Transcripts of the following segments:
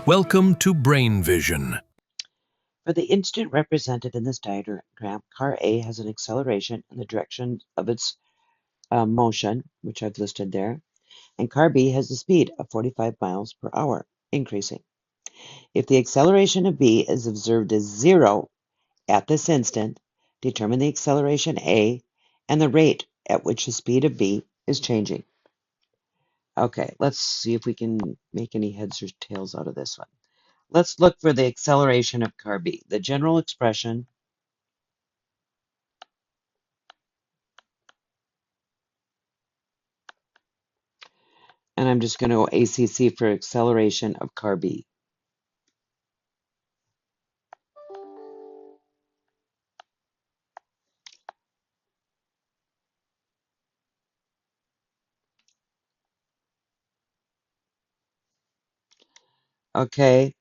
Welcome to Brain Vision. For the instant represented in this diagram, car A has an acceleration in the direction of its motion, which I've listed there, and car B has a speed of 45 miles per hour, increasing. If the acceleration of B is observed as 0 at this instant, determine the acceleration A and the rate at which the speed of B is changing. Okay, let's see if we can make any heads or tails out of this one. Let's look for the acceleration of car B. The general expression and I'm just going to go ACC for acceleration of car B. Okay,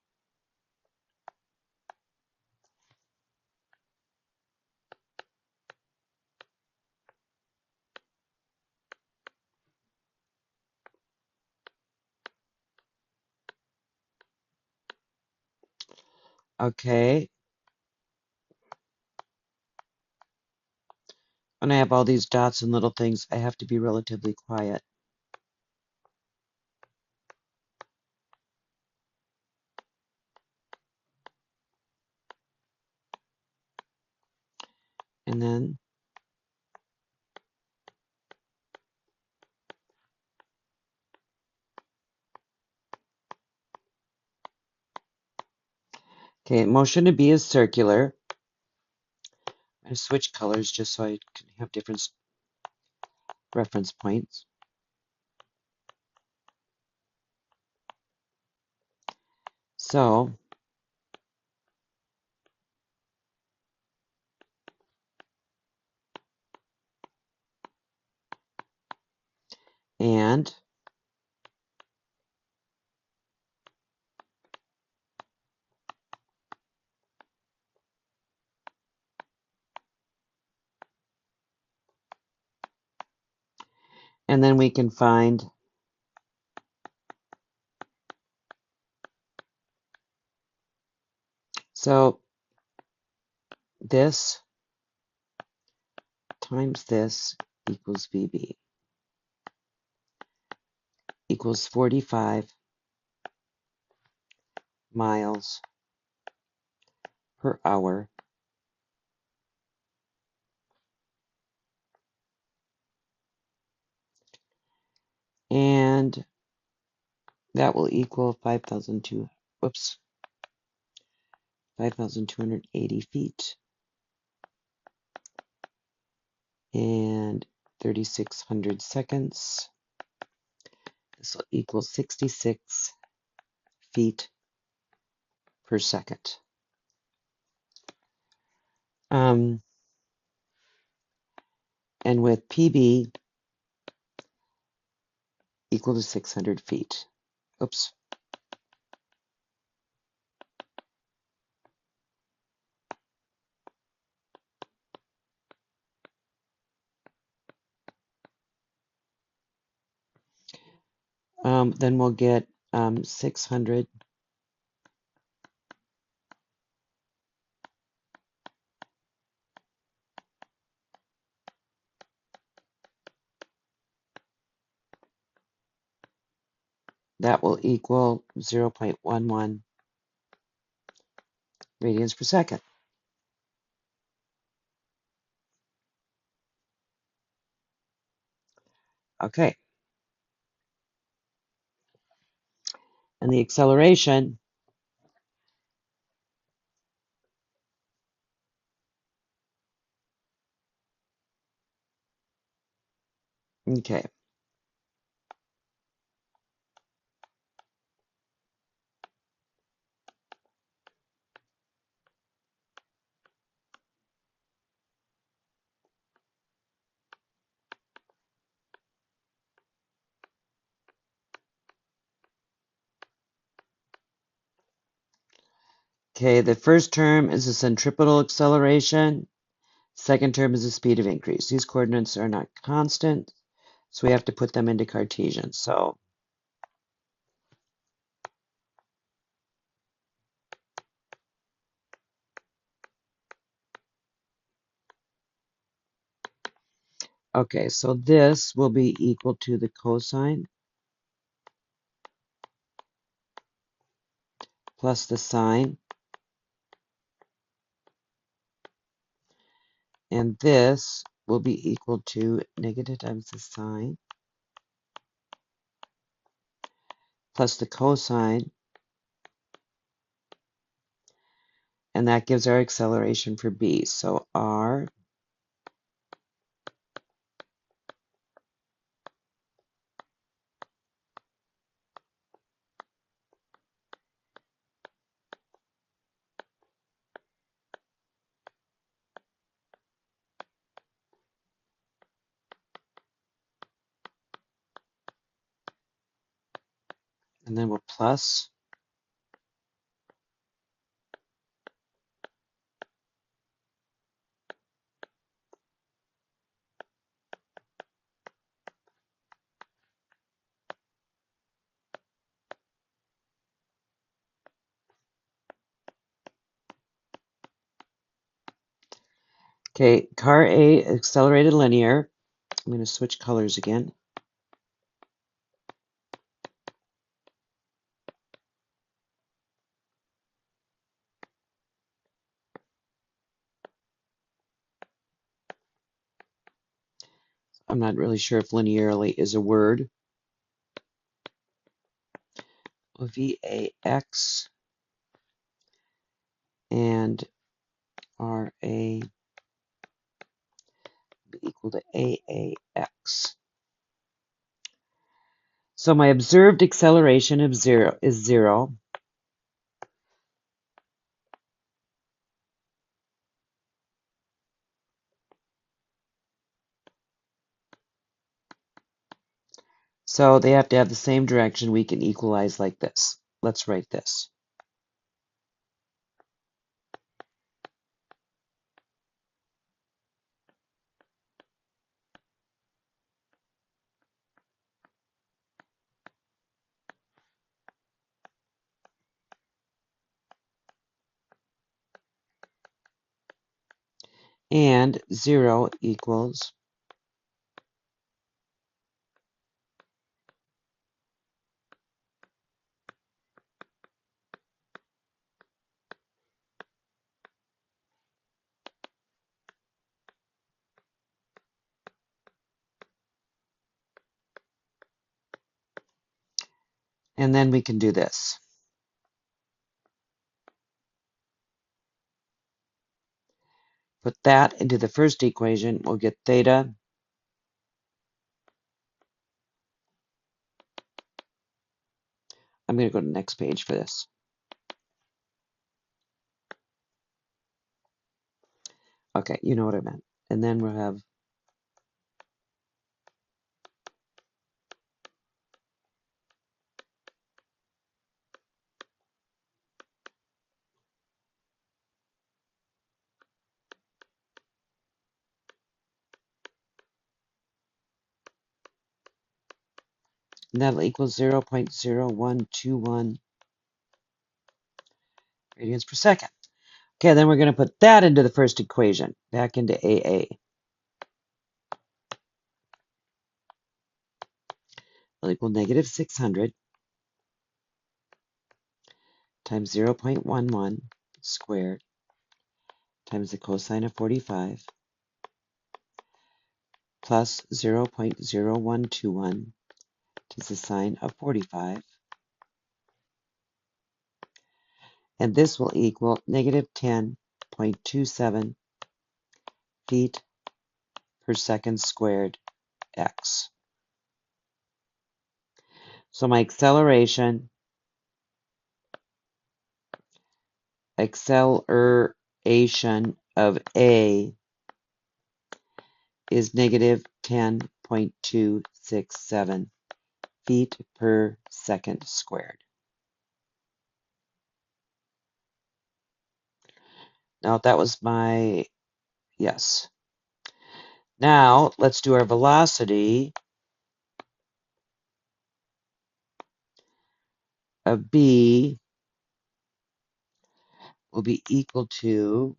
okay. When I have all these dots and little things, I have to be relatively quiet. And then okay, motion to B is circular. I switch colors just so I can have different reference points. So, and then we can find so this times this equals VB equals 45 miles per hour. And that will equal 5,280 feet and 3,600 seconds. This will equal 66 feet per second. And with PB equal to 600 feet. Oops. Then we'll get 600 that will equal 0.11 radians per second. Okay. And the acceleration okay. Okay, the first term is the centripetal acceleration. Second term is the speed of increase. These coordinates are not constant, so we have to put them into Cartesian. So Okay, so this will be equal to the cosine plus the sine, and this will be equal to negative times the sine plus the cosine, and that gives our acceleration for B. So R and then we'll plus, okay, car A accelerated linear. I'm going to switch colors again. I'm not really sure if linearly is a word. VAX and RA be equal to AAX. So my observed acceleration of is 0. So they have to have the same direction. We can equalize like this. Let's write this. And 0 equals and then we can do this. Put that into the first equation. We'll get theta I'm going to go to the next page for this. Okay, you know what I meant. And then we'll have and that'll equal 0.0121 radians per second. Okay, then we're going to put that into the first equation, back into AA. Will equal negative 600 times 0.11 squared times the cosine of 45 plus 0.0121 times the sine of 45. And this will equal negative 10.27 feet per second squared x. So my acceleration of A is negative 10.267 feet per second squared. Now that was my, yes. Now let's do our velocity of B will be equal to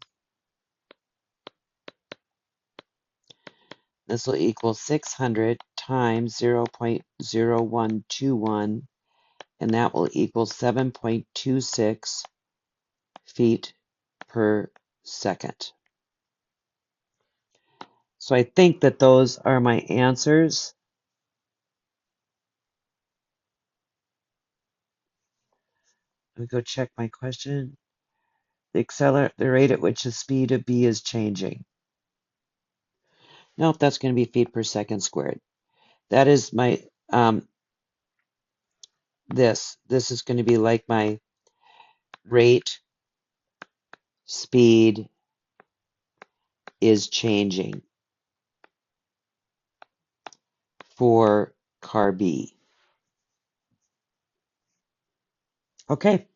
This will equal 600 times 0.0121, and that will equal 7.26 feet per second. So I think that those are my answers. Let me go check my question. The rate at which the speed of B is changing. Nope, that's going to be feet per second squared. That is my, this is going to be like my rate, speed is changing for car B. Okay.